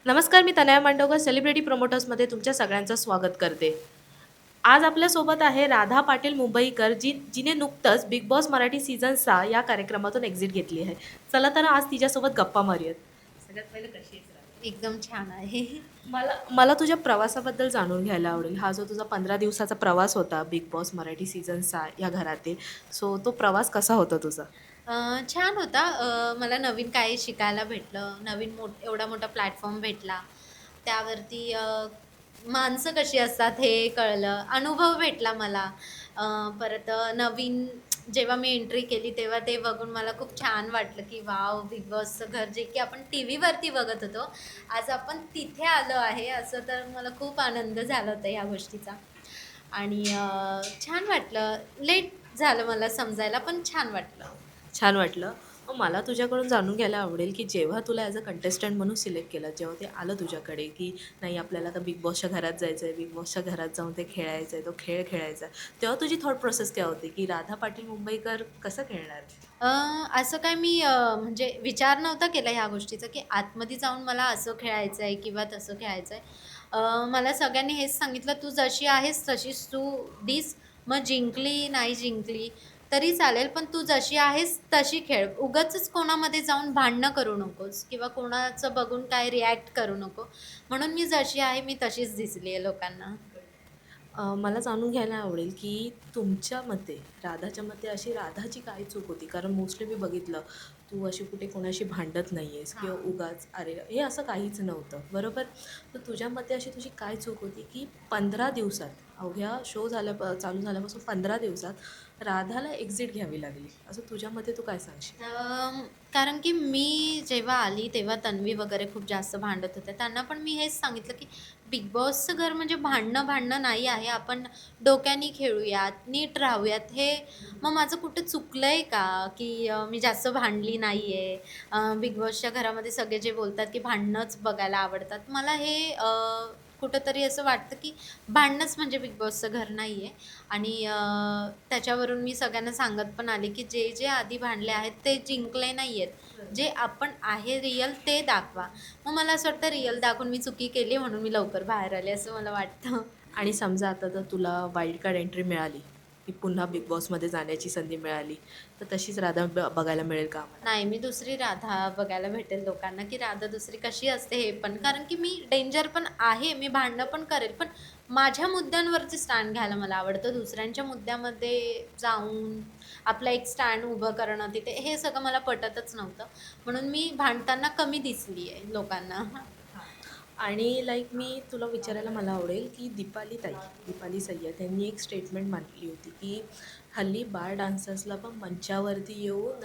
नमस्कार, मी तनया मांडवकर सेलिब्रिटी प्रोमोटर्समध्ये तुमच्या सगळ्यांचं स्वागत करते. आज आपल्यासोबत आहे राधा पाटील मुंबईकर, जिने नुकतंच बिग बॉस मराठी सीझन 6 या कार्यक्रमातून एक्झिट घेतली आहे. चला तर आज तिच्यासोबत गप्पा मारूयात. सगळ्यात पहिलं कशी आहेस राधा? एकदम छान आहे. मला मला तुझ्या प्रवासाबद्दल जाणून घ्यायला आवडेल. हा जो तुझा 15 दिवसाचा प्रवास होता बिग बॉस मराठी सीझन 6 या घरातील, सो तो प्रवास कसा होता तुझा? छान होता. मला नवीन काही शिकायला भेटलं. नवीन एवढा मोठा प्लॅटफॉर्म भेटला. त्यावरती माणसं कशी असतात हे कळलं. अनुभव भेटला मला. परत नवीन जेव्हा मी एंट्री केली तेव्हा ते बघून मला खूप छान वाटलं, की वॉव! बिग बॉसचं घर जे की आपण टीव्हीवरती बघत होतो, आज आपण तिथे आलो आहे. असं तर मला खूप आनंद झाला होता या गोष्टीचा. आणि छान वाटलं. लेट झालं मला समजायला, पण छान वाटलं. छान वाटलं. मग मला तुझ्याकडून जाणून घ्यायला आवडेल, की जेव्हा तुला ॲज अ कंटेस्टंट म्हणून सिलेक्ट केलं, जेव्हा ते आलं तुझ्याकडे, की नाही आपल्याला आता बिग बॉसच्या घरात जायचं आहे, बिग बॉसच्या घरात जाऊन ते खेळायचं आहे, तो खेळ खेळायचा आहे. तेव्हा तुझी थॉट प्रोसेस काय होती, की राधा पाटील मुंबईकर कसं खेळणार? अ, असं काय मी म्हणजे विचार नव्हता केला ह्या गोष्टीचा, की आतमध्ये जाऊन मला असं खेळायचं आहे किंवा तसं खेळायचं आहे. मला सगळ्यांनी हेच सांगितलं, "तू जशी आहेस तशीच तू दिस. मग जिंकली, नाही जिंकली तरी चालेल, पण तू जशी आहेस तशी खेळ. उगाचच कोणामध्ये जाऊन भांडणं करू नकोस किंवा कोणाचं बघून काय रिॲक्ट करू नको." म्हणून मी जशी आहे मी तशीच दिसली आहे लोकांना. मला जाणून घ्यायला आवडेल, की तुमच्या मते, राधाच्या मते अशी राधाची काय चूक होती? कारण मोस्टली मी बघितलं, तू अशी कुठे कोणाशी भांडत नाही आहेस किंवा हां. उगाच अरे, हे असं काहीच नव्हतं, बरोबर? तर तुझ्या मते अशी तुझी काय चूक होती, की 15 दिवसात, अवघ्या शो चालू झाल्यापासून 15 दिवसात राधाला एक्झिट घ्यावी लागली, असं तुझ्या मते तू काय सांगशील? कारण की मी जेव्हा आली तेव्हा तन्वी वगैरे खूप जास्त भांडत होत्या. त्यांना पण मी हेच सांगितलं, की बिग बॉसचं घर म्हणजे भांडणं-भांडणं नाही आहे. आपण डोक्याने खेळूयात, नीट राहूयात. हे मग माझं कुठे चुकलंय का? की मी जास्त भांडली नाहीये. बिग बॉसच्या घरामध्ये सगळे जे बोलतात, की भांडणंच बघायला आवडतात. मला हे कुठेतरी असं वाटतं, की भांडणंच म्हणजे बिग बॉसचं घर नाहीये. आणि त्याच्यावरून मी सगळ्यांना सांगत पण आले, की जे आधी भांडले आहेत ते जिंकले नाहीयेत. जे आपण आहे रिअल ते दाखवा. मग मला असं वाटतं रिअल दाखवून मी चुकी केली म्हणून मी लवकर बाहेर आले असं मला वाटतं. आणि समजा आता जर तुला वाईल्ड कार्ड एंट्री मिळाली, की पुन्हा बिग बॉसमध्ये जाण्याची संधी मिळाली, तर तशीच राधा बघायला मिळेल का आम्हाला? नाही, मी दुसरी राधा बघायला भेटेल लोकांना, की राधा दुसरी कशी असते हे पण. कारण की मी डेंजर पण आहे, मी भांडणं पण करेल, पण माझ्या मुद्द्यांवरती स्टँड घ्यायला मला आवडतं. दुसऱ्यांच्या मुद्द्यामध्ये जाऊन आपला एक स्टँड उभं करणं तिथे, हे सगळं मला पटतच नव्हतं. म्हणून मी भांडताना कमी दिसली आहे लोकांना. आणि लाईक मी तुला विचारायला मला आवडेल, की दीपाली सय्यद यांनी एक स्टेटमेंट मांडली होती, की हल्ली बार डान्सर्सला पण मंचावरती येऊन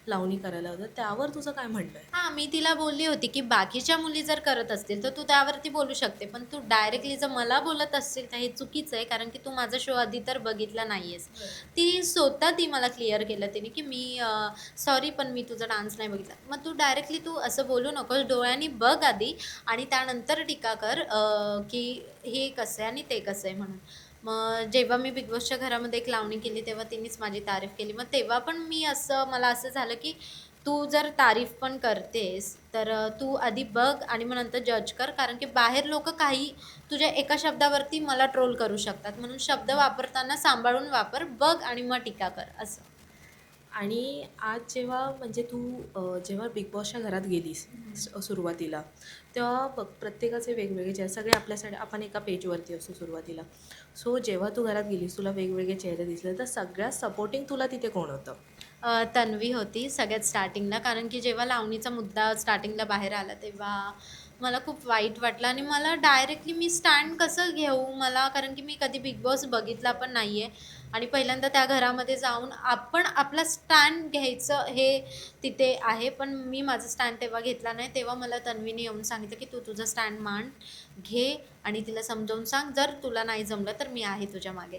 लावणी करायला होतं. त्यावर तुझं काय म्हणणं आहे? हां, मी तिला बोलली होती, की बाकीच्या मुली जर करत असतील, तर तू त्यावरती बोलू शकते. पण तू डायरेक्टली जर मला बोलत असशील, तर हे चुकीचं आहे. कारण की तू माझा शो आधी तर बघितला नाहीयेस. ती मला क्लिअर केलं तिने, की मी सॉरी पण मी तुझा डान्स नाही बघितला. मग तू डायरेक्टली तू असं बोलू नकोस. डोळ्यांनी बघ आधी आणि त्यानंतर टीका कर, की हे कसं आहे आणि ते कसं आहे म्हणून. मग जेव्हा मी बिग बॉसच्या घरामध्ये एक लावणी केली, तेव्हा तिनेच माझी तारीफ केली. मग तेव्हा पण मला असं झालं, की तू जर तारीफ पण करतेस, तर तू आधी बघ आणि मग नंतर जज कर. कारण की बाहेर लोकं काही तुझ्या एका शब्दावरती मला ट्रोल करू शकतात. म्हणून शब्द वापरताना सांभाळून वापर. बघ आणि मग टीका कर असं. आणि आज जेव्हा म्हणजे तू जेव्हा बिग बॉसच्या घरात गेलीस सुरुवातीला, तेव्हा बघ प्रत्येकाचे वेगवेगळे चेहरे, सगळे आपल्यासाठी आपण एका पेजवरती असतो सुरुवातीला. सो जेव्हा तू घरात गेलीस, तुला वेगवेगळे चेहरे दिसले, तर सगळ्यात सपोर्टिंग तुला तिथे कोण होतं? तन्वी होती सगळ्यात स्टार्टिंगला. कारण की जेव्हा लावणीचा मुद्दा स्टार्टिंगला बाहेर आला, तेव्हा मला खूप वाईट वाटलं आणि मला डायरेक्टली मी स्टँड कसं घेऊ? कारण की मी कधी बिग बॉस बघितला पण नाहीये आणि पहिल्यांदा त्या घरामध्ये जाऊन आपण आपला स्टँड घ्यायचं हे तिथे आहे. पण मी माझा स्टँड तेव्हा घेतला नाही. तेव्हा मला तन्वीने येऊन सांगितलं, की "तू तुझा स्टँड मांड, घे आणि तिला समजावून सांग, जर तुला नाही जमलं तर मी आहे तुझ्या मागे."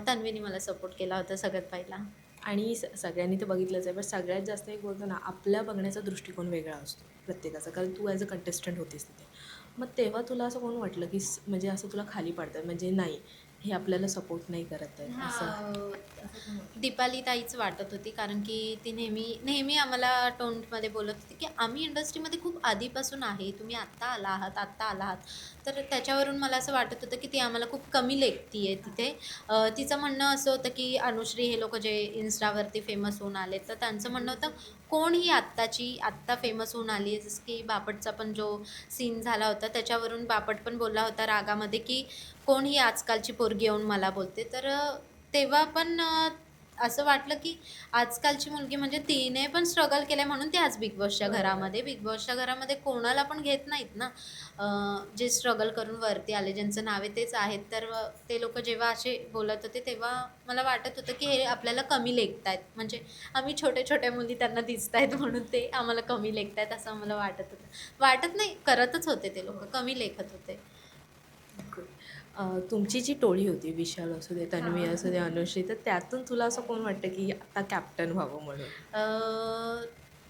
तन्वीने मला सपोर्ट केला होता सगळ्यात पहिला. आणि सगळ्यांनी ते बघितलंच आहे, पण सगळ्यात जास्त एक बोलतो ना, आपल्या बघण्याचा दृष्टिकोन वेगळा असतो प्रत्येकाचा, कारण तू ॲज अ कंटेस्टंट होतीस तिथे. मग तेव्हा तुला असं कोण वाटलं, की म्हणजे असं तुला खाली पाडतात, म्हणजे नाही, हे आपल्याला सपोर्ट नाही करत आहेत असं. दीपाली ताईच वाटत होती, कारण की ती नेहमी नेहमी आम्हाला टोनमध्ये बोलत होती की आम्ही इंडस्ट्रीमध्ये खूप आधीपासून आहे, तुम्ही आत्ता आला आहात, आत्ता आला आहात. तर त्याच्यावरून मला असं वाटत होतं की ती आम्हाला खूप कमी लेखती आहे तिथे. तिचं म्हणणं असं होतं की अनुश्री हे लोक जे इन्स्टावरती फेमस होऊन आले, तर त्यांचं म्हणणं होतं कोण ही आत्ताची आत्ता फेमस होऊन आली आहे. जसं की बापटचा पण जो सीन झाला होता त्याच्यावरून बापट पण बोलला होता रागामध्ये की कोण ही आजकालची पोरगी येऊन मला बोलते. तर तेव्हा पण असं वाटलं की आजकालची मुलगी म्हणजे तिने पण स्ट्रगल केलंय म्हणून ती आज बिग बॉसच्या घरामध्ये. बिग बॉसच्या घरामध्ये कोणाला पण घेत नाहीत ना. जे स्ट्रगल करून वरती आले, ज्यांचं नाव आहे तेच आहेत. तर ते लोकं जेव्हा असे बोलत होते तेव्हा मला वाटत होतं की हे आपल्याला कमी लेखतायत. म्हणजे आम्ही छोट्या-छोट्या मुली त्यांना दिसतायत म्हणून ते आम्हाला कमी लेखतायत असं आम्हाला वाटत होतं. वाटत नाही, करतच होते ते लोकं, कमी लेखत होते. तुमची जी टोळी होती, विशाल असू दे, तन्वी असू दे, अनुश्री, तर त्यातून तुला असं कोण वाटतं की आता कॅप्टन व्हावं म्हणून? अ,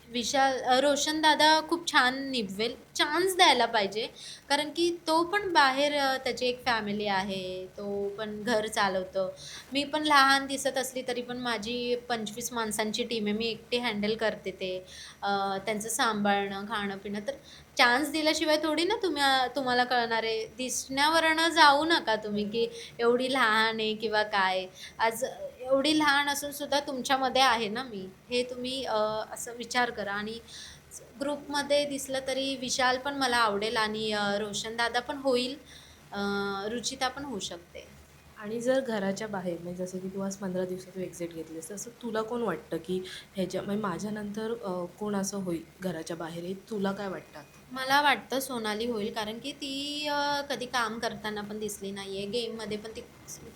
विशाल रोशन दादा खूप छान निभवेल. चान्स द्यायला पाहिजे. कारण की तो पण बाहेर त्याची एक फॅमिली आहे. तो पण घर चालवतो. मी पण लहान दिसत असली तरी पण माझी 25 माणसांची टीम आहे. मी एकटी हँडल करते ते. त्यांचं सांभाळणं, खाणं-पिणं. तर चान्स दिल्याशिवाय थोडी ना तुम्हाला कळणार आहे. दिसण्यावरनं जाऊ नका तुम्ही, की एवढी लहान आहे किंवा काय. आज एवढी लहान असून सुद्धा तुमच्यामध्ये आहे ना मी, हे तुम्ही असं विचार करा. आणि ग्रुपमध्ये दिसलं तरी विशाल पण मला आवडेल आणि रोशनदादा पण होईल, रुचिता पण होऊ शकते. आणि जर घराच्या बाहेर म्हणजे जसं की तू आज 15 दिवसात तू एक्झिट घेतलीस, तसं तुला कोण वाटतं की ह्याच्या म्हणजे माझ्यानंतर कोण असं होईल घराच्या बाहेर, हे तुला काय वाटतं आता? मला वाटतं सोनाली होईल, कारण की ती कधी काम करताना पण दिसली नाहीये. गेममध्ये पण ती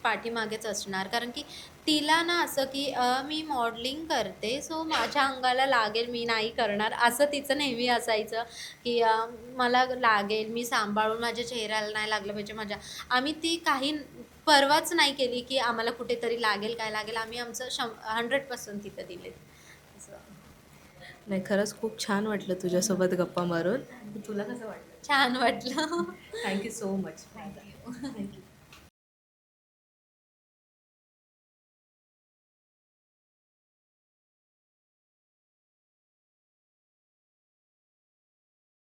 पाठीमागेच असणार. कारण की तिला ना असं की मी मॉडेलिंग करते, सो माझ्या अंगाला लागेल, मी नाही करणार, असं तिचं नेहमी असायचं. की मला लागेल, मी सांभाळून माझ्या चेहऱ्याला नाही लागलं पाहिजे माझ्या. आम्ही ती काही परवाच नाही केली की आम्हाला कुठेतरी लागेल, काय लागेल. आम्ही आमचं 100% तिथं दिलेत. असं. नाही, खरंच खूप छान वाटलं तुझ्यासोबत गप्पा मारून. तुला कसं वाटलं? छान वाटलं. Thank you so much. Thank you. Thank you.